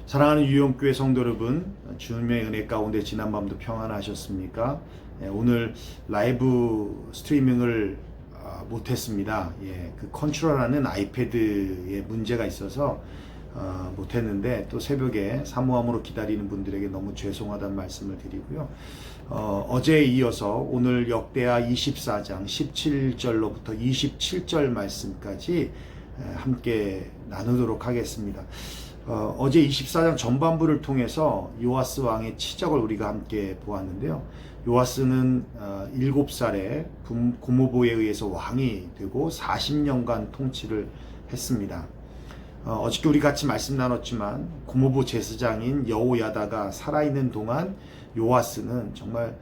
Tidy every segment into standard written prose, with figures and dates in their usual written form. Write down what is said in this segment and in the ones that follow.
사랑하는 유용교회 성도 여러분, 주님의 은혜 가운데 지난 밤도 평안하셨습니까? 오늘 라이브 스트리밍을 못했습니다. 그 컨트롤하는 아이패드에 문제가 있어서 못했는데, 또 새벽에 사모함으로 기다리는 분들에게 너무 죄송하다는 말씀을 드리고요. 어제에 이어서 오늘 역대하 24장 17절로부터 27절 말씀까지 함께 나누도록 하겠습니다. 어제 24장 전반부를 통해서 요아스 왕의 치적을 우리가 함께 보았는데요. 요아스는 7살에 고모부에 의해서 왕이 되고 40년간 통치를 했습니다. 어저께 우리 같이 말씀 나눴지만 고모부 제사장인 여호야다가 살아있는 동안 요아스는 정말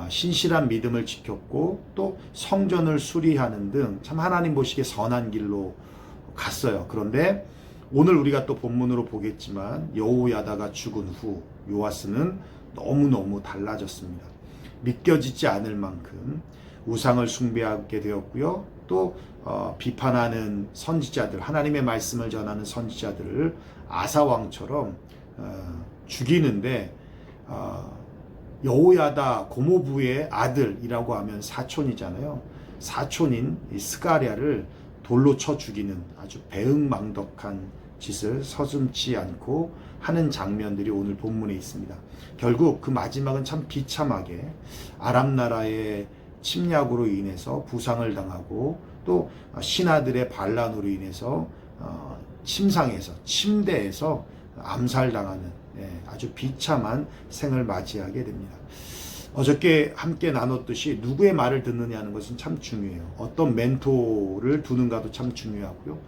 신실한 믿음을 지켰고 또 성전을 수리하는 등 참 하나님 보시기에 선한 길로 갔어요. 그런데 오늘 우리가 또 본문으로 보겠지만 여호야다가 죽은 후 요아스는 너무너무 달라졌습니다. 믿겨지지 않을 만큼 우상을 숭배하게 되었고요. 또 비판하는 선지자들, 하나님의 말씀을 전하는 선지자들을 아사왕처럼 죽이는데, 여호야다 고모부의 아들이라고 하면 사촌이잖아요. 사촌인 스가랴를 돌로 쳐 죽이는 아주 배은망덕한 짓을 서슴지 않고 하는 장면들이 오늘 본문에 있습니다. 결국 그 마지막은 참 비참하게 아람 나라의 침략으로 인해서 부상을 당하고 또 신하들의 반란으로 인해서 침대에서 암살당하는 아주 비참한 생을 맞이하게 됩니다. 어저께 함께 나눴듯이 누구의 말을 듣느냐는 것은 참 중요해요. 어떤 멘토를 두는가도 참 중요하고요.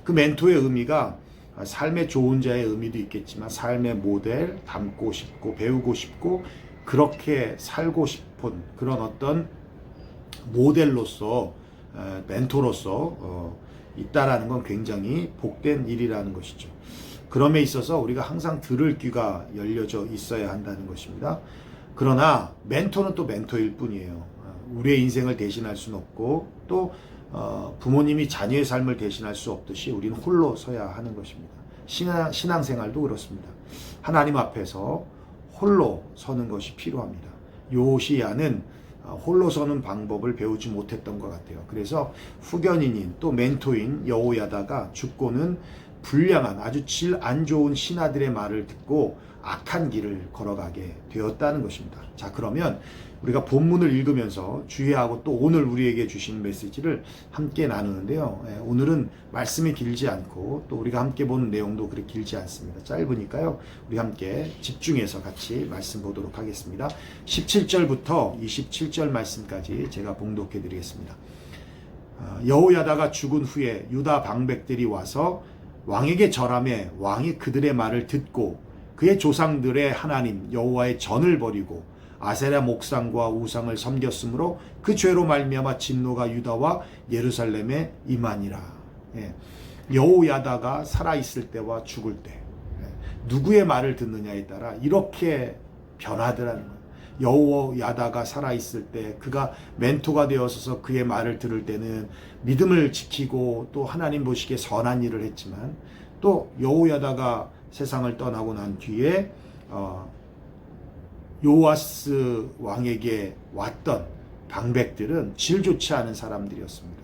그 멘토의 의미가 삶의 좋은 자의 의미도 있겠지만 삶의 모델, 닮고 싶고 배우고 싶고 그렇게 살고 싶은 그런 어떤 모델로서 멘토로서 있다라는 건 굉장히 복된 일이라는 것이죠. 그럼에 있어서 우리가 항상 들을 귀가 열려져 있어야 한다는 것입니다. 그러나 멘토는 또 멘토일 뿐이에요. 우리의 인생을 대신할 수는 없고 또 부모님이 자녀의 삶을 대신할 수 없듯이 우리는 홀로 서야 하는 것입니다. 신앙생활도 그렇습니다. 하나님 앞에서 홀로 서는 것이 필요합니다. 요시야는 홀로 서는 방법을 배우지 못했던 것 같아요. 그래서 후견인인 또 멘토인 여호야다가 죽고는 불량한 아주 질 안 좋은 신하들의 말을 듣고 악한 길을 걸어가게 되었다는 것입니다. 자, 그러면 우리가 본문을 읽으면서 주의하고 또 오늘 우리에게 주신 메시지를 함께 나누는데요. 오늘은 말씀이 길지 않고 또 우리가 함께 보는 내용도 그렇게 길지 않습니다. 짧으니까요. 우리 함께 집중해서 같이 말씀 보도록 하겠습니다. 17절부터 27절 말씀까지 제가 봉독해 드리겠습니다. 여호야다가 죽은 후에 유다 방백들이 와서 왕에게 절하며 왕이 그들의 말을 듣고 그의 조상들의 하나님 여호와의 전을 버리고 아세라 목상과 우상을 섬겼으므로 그 죄로 말미암아 진노가 유다와 예루살렘에 임하니라. 여호야다가 살아있을 때와 죽을 때 누구의 말을 듣느냐에 따라 이렇게 변하더라는 거예요. 여호야다가 살아있을 때 그가 멘토가 되어서 그의 말을 들을 때는 믿음을 지키고 또 하나님 보시기에 선한 일을 했지만, 또 여호야다가 세상을 떠나고 난 뒤에 요아스 왕에게 왔던 방백들은 질 좋지 않은 사람들이었습니다.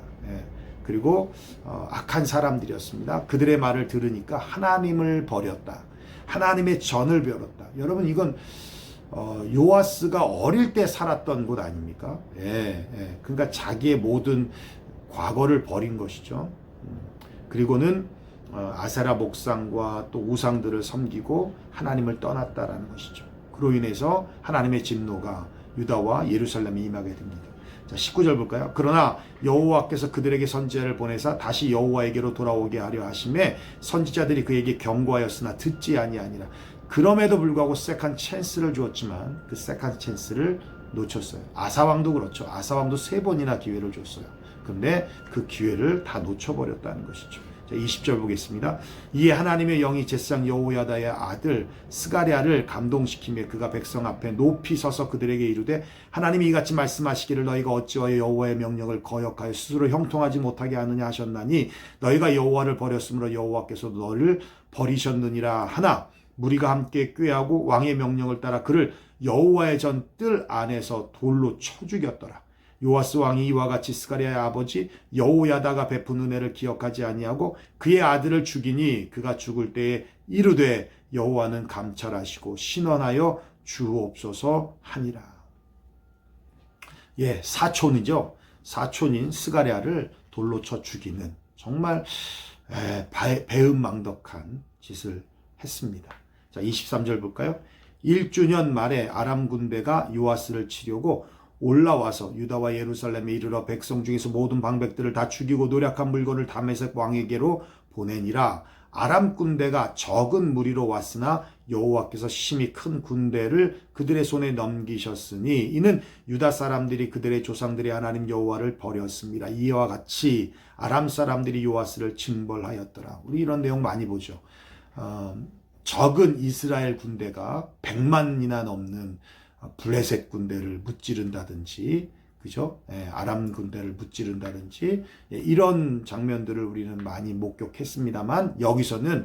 그리고 악한 사람들이었습니다. 그들의 말을 들으니까 하나님을 버렸다. 하나님의 전을 버렸다. 여러분, 이건 요아스가 어릴 때 살았던 곳 아닙니까? 그러니까 자기의 모든 과거를 버린 것이죠. 그리고는 아세라 목상과 또 우상들을 섬기고 하나님을 떠났다라는 것이죠. 그로 인해서 하나님의 진노가 유다와 예루살렘에 임하게 됩니다. 자, 19절 볼까요? 그러나 여호와께서 그들에게 선지자를 보내사 다시 여호와에게로 돌아오게 하려 하심에 선지자들이 그에게 경고하였으나 듣지 아니하니라. 그럼에도 불구하고 세컨 찬스를 주었지만 그 세컨 찬스를 놓쳤어요. 아사왕도 그렇죠. 아사왕도 3번이나 기회를 줬어요. 그런데 그 기회를 다 놓쳐버렸다는 것이죠. 자, 20절 보겠습니다. 이에 하나님의 영이 제사장 여호야다의 아들 스가랴를 감동시키며 그가 백성 앞에 높이 서서 그들에게 이르되 하나님이 이같이 말씀하시기를 너희가 어찌하여 여호와의 명령을 거역하여 스스로 형통하지 못하게 하느냐 하셨나니 너희가 여호와를 버렸으므로 여호와께서도 너를 버리셨느니라 하나 무리가 함께 꾀하고 왕의 명령을 따라 그를 여호와의 전 뜰 안에서 돌로 쳐 죽였더라. 요아스 왕이 이와 같이 스가랴의 아버지 여호야다가 베푼 은혜를 기억하지 아니하고 그의 아들을 죽이니 그가 죽을 때에 이르되 여호와는 감찰하시고 신원하여 주옵소서 하니라. 예, 사촌이죠. 사촌인 스가랴를 돌로 쳐 죽이는 정말 배은망덕한 짓을 했습니다. 자, 23절 볼까요? 1주년 말에 아람 군대가 요아스를 치려고 올라와서 유다와 예루살렘에 이르러 백성 중에서 모든 방백들을 다 죽이고 노략한 물건을 다메섹 왕에게로 보내니라. 아람 군대가 적은 무리로 왔으나 여호와께서 심히 큰 군대를 그들의 손에 넘기셨으니 이는 유다 사람들이 그들의 조상들의 하나님 여호와를 버렸습니다. 이와 같이 아람 사람들이 요아스를 징벌하였더라. 우리 이런 내용 많이 보죠. 적은 이스라엘 군대가 100만이나 넘는 블레셋 군대를 무찌른다든지, 그죠? 아람 군대를 무찌른다든지, 이런 장면들을 우리는 많이 목격했습니다만, 여기서는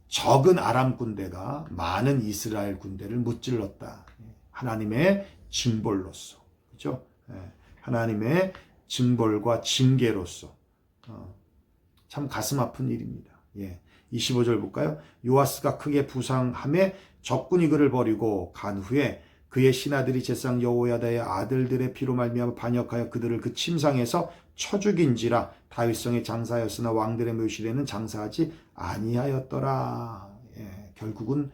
적은 아람 군대가 많은 이스라엘 군대를 무찔렀다. 하나님의 징벌로서, 그죠? 하나님의 징벌과 징계로서, 참 가슴 아픈 일입니다. 25절 볼까요? 요아스가 크게 부상함에 적군이 그를 버리고 간 후에 그의 신하들이 제상 여호야다의 아들들의 피로 말미암아 반역하여 그들을 그 침상에서 쳐 죽인지라. 다윗성에 장사하였으나 왕들의 묘실에는 장사하지 아니하였더라. 결국은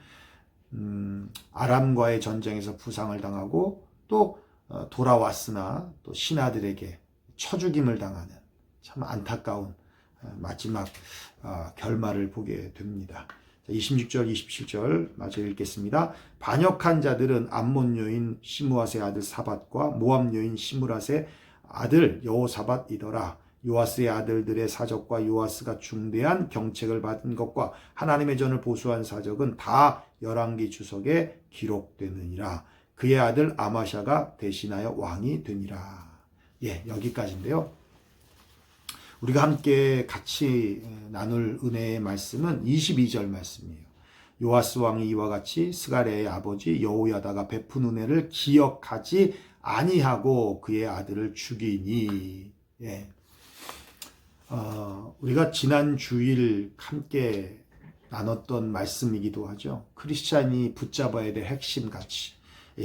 아람과의 전쟁에서 부상을 당하고 또 돌아왔으나 또 신하들에게 쳐 죽임을 당하는 참 안타까운 마지막 결말을 보게 됩니다. 26절, 27절 마저 읽겠습니다. 반역한 자들은 암몬 여인 시므앗의 아들 사밧과 모압 여인 시므랏의 아들 여호사밧이더라. 요아스의 아들들의 사적과 요아스가 중대한 경책을 받은 것과 하나님의 전을 보수한 사적은 다 열왕기 주석에 기록되느니라. 그의 아들 아마샤가 대신하여 왕이 되니라. 여기까지인데요. 우리가 함께 같이 나눌 은혜의 말씀은 22절 말씀이에요. 요아스 왕이 이와 같이 스가랴의 아버지 여호야다가 베푼 은혜를 기억하지 아니하고 그의 아들을 죽이니. 우리가 지난 주일 함께 나눴던 말씀이기도 하죠. 크리스찬이 붙잡아야 될 핵심 가치.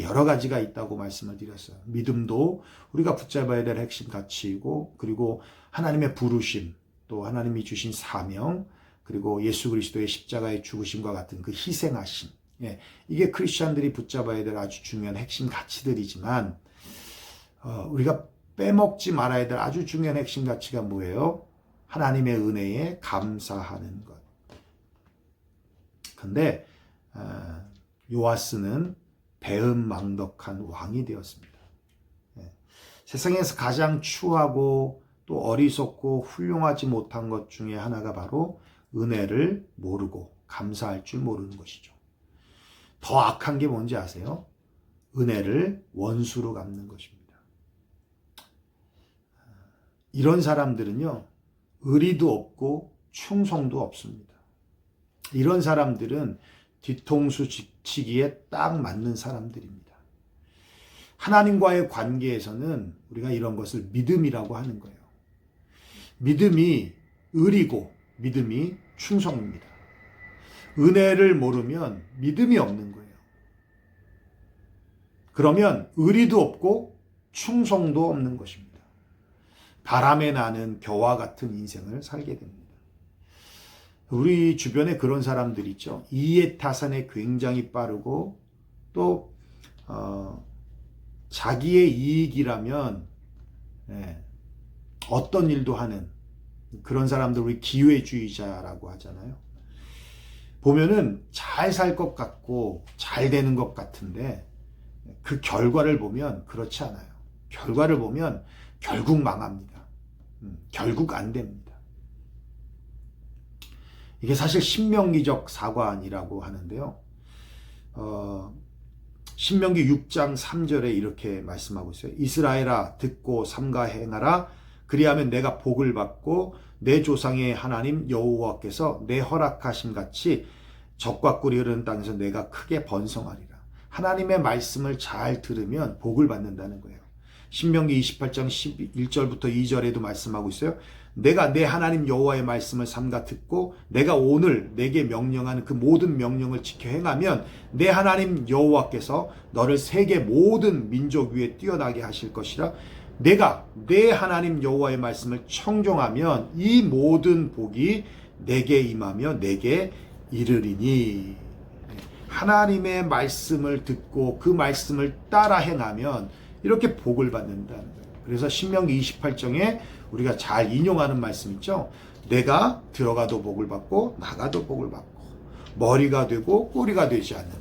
여러 가지가 있다고 말씀을 드렸어요. 믿음도 우리가 붙잡아야 될 핵심 가치이고, 그리고 하나님의 부르심, 또 하나님이 주신 사명, 그리고 예수 그리스도의 십자가의 죽으심과 같은 그 희생하심. 이게 크리스찬들이 붙잡아야 될 아주 중요한 핵심 가치들이지만, 우리가 빼먹지 말아야 될 아주 중요한 핵심 가치가 뭐예요? 하나님의 은혜에 감사하는 것. 근데 요아스는 배은망덕한 왕이 되었습니다. 세상에서 가장 추하고 또 어리석고 훌륭하지 못한 것 중에 하나가 바로 은혜를 모르고 감사할 줄 모르는 것이죠. 더 악한 게 뭔지 아세요? 은혜를 원수로 갚는 것입니다. 이런 사람들은요, 의리도 없고 충성도 없습니다. 이런 사람들은 뒤통수 치기에 딱 맞는 사람들입니다. 하나님과의 관계에서는 우리가 이런 것을 믿음이라고 하는 거예요. 믿음이 의리고 믿음이 충성입니다. 은혜를 모르면 믿음이 없는 거예요. 그러면 의리도 없고 충성도 없는 것입니다. 바람에 나는 겨와 같은 인생을 살게 됩니다. 우리 주변에 그런 사람들 있죠. 이해타산에 굉장히 빠르고 또 자기의 이익이라면 어떤 일도 하는 그런 사람들, 우리 기회주의자라고 하잖아요. 보면은 잘 살 것 같고 잘 되는 것 같은데 그 결과를 보면 그렇지 않아요. 결과를 보면 결국 망합니다. 결국 안 됩니다. 이게 사실 신명기적 사관이라고 하는데요. 신명기 6장 3절에 이렇게 말씀하고 있어요. 이스라엘아 듣고 삼가 행하라. 그리하면 내가 복을 받고 내 조상의 하나님 여호와께서 내 허락하심 같이 적과 꿀이 흐르는 땅에서 내가 크게 번성하리라. 하나님의 말씀을 잘 들으면 복을 받는다는 거예요. 신명기 28장 11절부터 2절에도 말씀하고 있어요. 내가 내 하나님 여호와의 말씀을 삼가 듣고 내가 오늘 내게 명령하는 그 모든 명령을 지켜 행하면 내 하나님 여호와께서 너를 세계 모든 민족 위에 뛰어나게 하실 것이라. 내가 내 하나님 여호와의 말씀을 청종하면 이 모든 복이 내게 임하며 내게 이르리니. 하나님의 말씀을 듣고 그 말씀을 따라 행하면 이렇게 복을 받는다는 거예요. 그래서 신명기 28장에 우리가 잘 인용하는 말씀 있죠. 내가 들어가도 복을 받고 나가도 복을 받고 머리가 되고 꼬리가 되지 않는다.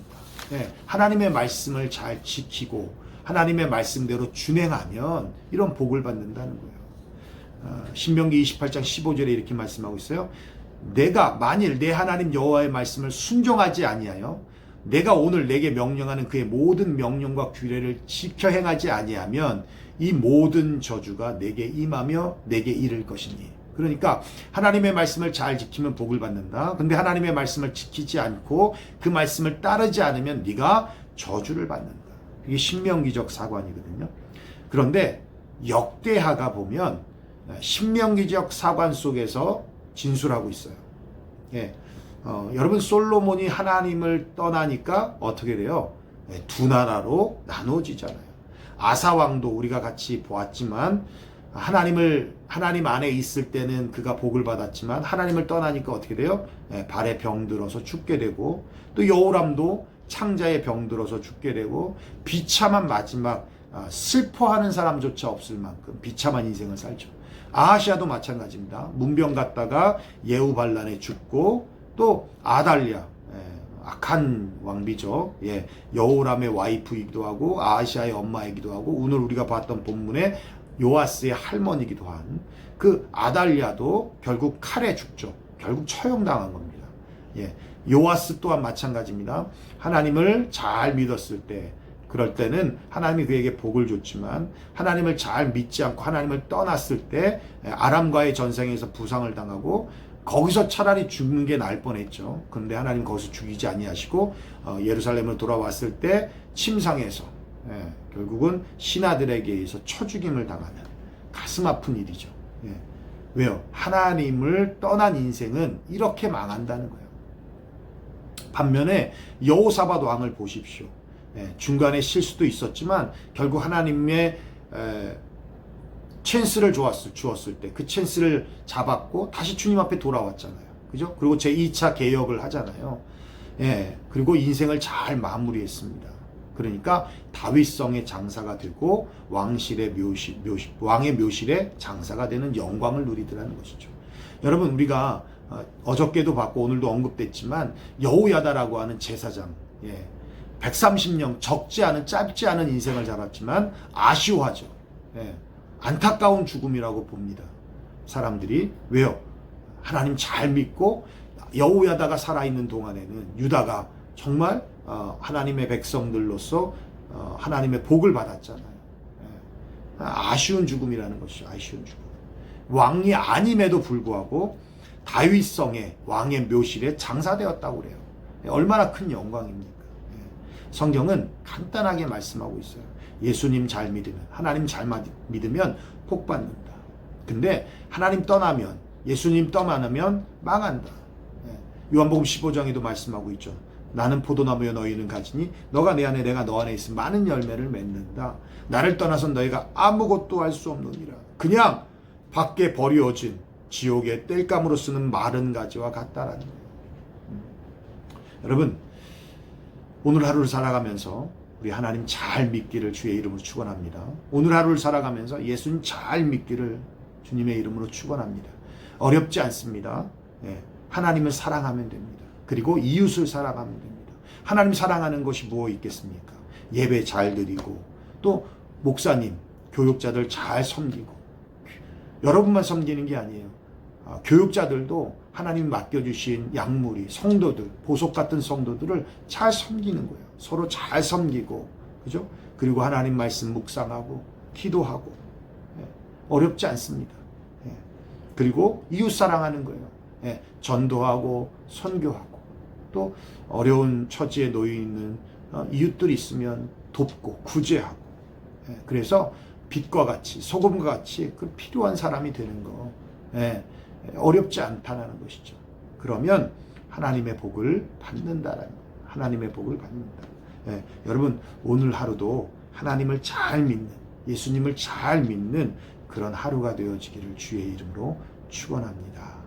하나님의 말씀을 잘 지키고 하나님의 말씀대로 준행하면 이런 복을 받는다는 거예요. 신명기 28장 15절에 이렇게 말씀하고 있어요. 내가 만일 내 하나님 여호와의 말씀을 순종하지 아니하여 내가 오늘 내게 명령하는 그의 모든 명령과 규례를 지켜 행하지 아니하면 이 모든 저주가 내게 임하며 내게 이를 것이니. 그러니까 하나님의 말씀을 잘 지키면 복을 받는다. 근데 하나님의 말씀을 지키지 않고 그 말씀을 따르지 않으면 네가 저주를 받는다. 이게 신명기적 사관이거든요. 그런데 역대하가 보면 신명기적 사관 속에서 진술하고 있어요. 여러분 솔로몬이 하나님을 떠나니까 어떻게 돼요? 두 나라로 나눠지잖아요. 아사왕도 우리가 같이 보았지만 하나님 안에 있을 때는 그가 복을 받았지만 하나님을 떠나니까 어떻게 돼요? 발에 병 들어서 죽게 되고, 또 여호람도 창자에 병 들어서 죽게 되고, 비참한 마지막, 슬퍼하는 사람조차 없을 만큼 비참한 인생을 살죠. 아하시아도 마찬가지입니다. 문병 갔다가 예후반란에 죽고, 또 아달랴, 악한 왕비죠. 여호람의 와이프이기도 하고 아하시아의 엄마이기도 하고 오늘 우리가 봤던 본문에 요아스의 할머니이기도 한 그 아달랴도 결국 칼에 죽죠. 결국 처형당한 겁니다. 요아스 또한 마찬가지입니다. 하나님을 잘 믿었을 때, 그럴 때는 하나님이 그에게 복을 줬지만 하나님을 잘 믿지 않고 하나님을 떠났을 때 아람과의 전쟁에서 부상을 당하고 거기서 차라리 죽는 게 나을 뻔했죠. 그런데 하나님 거기서 죽이지 아니하시고 예루살렘으로 돌아왔을 때 침상에서 결국은 신하들에게 의해서 쳐죽임을 당하는 가슴 아픈 일이죠. 왜요? 하나님을 떠난 인생은 이렇게 망한다는 거예요. 반면에 여호사밧 왕을 보십시오. 중간에 실수도 있었지만 결국 하나님의 찬스를 주었을 때 그 찬스를 잡았고 다시 주님 앞에 돌아왔잖아요. 그죠? 그리고 제2차 개혁을 하잖아요. 그리고 인생을 잘 마무리했습니다. 그러니까 다윗성의 장사가 되고 왕의 묘실의 장사가 되는 영광을 누리더라는 것이죠. 여러분, 우리가 어저께도 봤고 오늘도 언급됐지만 여호야다라고 하는 제사장, 130년 짧지 않은 인생을 살았지만 아쉬워하죠. 안타까운 죽음이라고 봅니다. 사람들이. 왜요? 하나님 잘 믿고 여호야다가 살아있는 동안에는 유다가 정말 하나님의 백성들로서 하나님의 복을 받았잖아요. 아쉬운 죽음이라는 것이죠. 아쉬운 죽음. 왕이 아님에도 불구하고 다윗성의 왕의 묘실에 장사되었다고 그래요. 얼마나 큰 영광입니까? 성경은 간단하게 말씀하고 있어요. 예수님 잘 믿으면, 하나님 잘 믿으면 복 받는다. 근데 하나님 떠나면, 예수님 떠나면 망한다. 요한복음 15장에도 말씀하고 있죠. 나는 포도나무여 너희는 가지니 너가 내 안에 내가 너 안에 있으면 많은 열매를 맺는다. 나를 떠나선 너희가 아무것도 할 수 없느니라. 그냥 밖에 버려진 지옥의 땔감으로 쓰는 마른 가지와 같다라는 거예요. 여러분, 오늘 하루를 살아가면서 우리 하나님 잘 믿기를 주의 이름으로 축원합니다. 오늘 하루를 살아가면서 예수님 잘 믿기를 주님의 이름으로 축원합니다. 어렵지 않습니다. 하나님을 사랑하면 됩니다. 그리고 이웃을 사랑하면 됩니다. 하나님 사랑하는 것이 무엇 있겠습니까? 예배 잘 드리고, 또 목사님, 교육자들 잘 섬기고. 여러분만 섬기는 게 아니에요. 교육자들도 하나님 맡겨주신 양무리, 성도들, 보석 같은 성도들을 잘 섬기는 거예요. 서로 잘 섬기고, 그죠? 그리고 하나님 말씀 묵상하고, 기도하고. 어렵지 않습니다. 그리고 이웃 사랑하는 거예요. 전도하고, 선교하고. 또 어려운 처지에 놓여 있는 이웃들이 있으면 돕고 구제하고, 그래서 빛과 같이 소금과 같이 그 필요한 사람이 되는 거, 어렵지 않다는 것이죠. 그러면 하나님의 복을 받는다라는 거, 하나님의 복을 받는다. 여러분 오늘 하루도 하나님을 잘 믿는, 예수님을 잘 믿는 그런 하루가 되어지기를 주의 이름으로 축원합니다.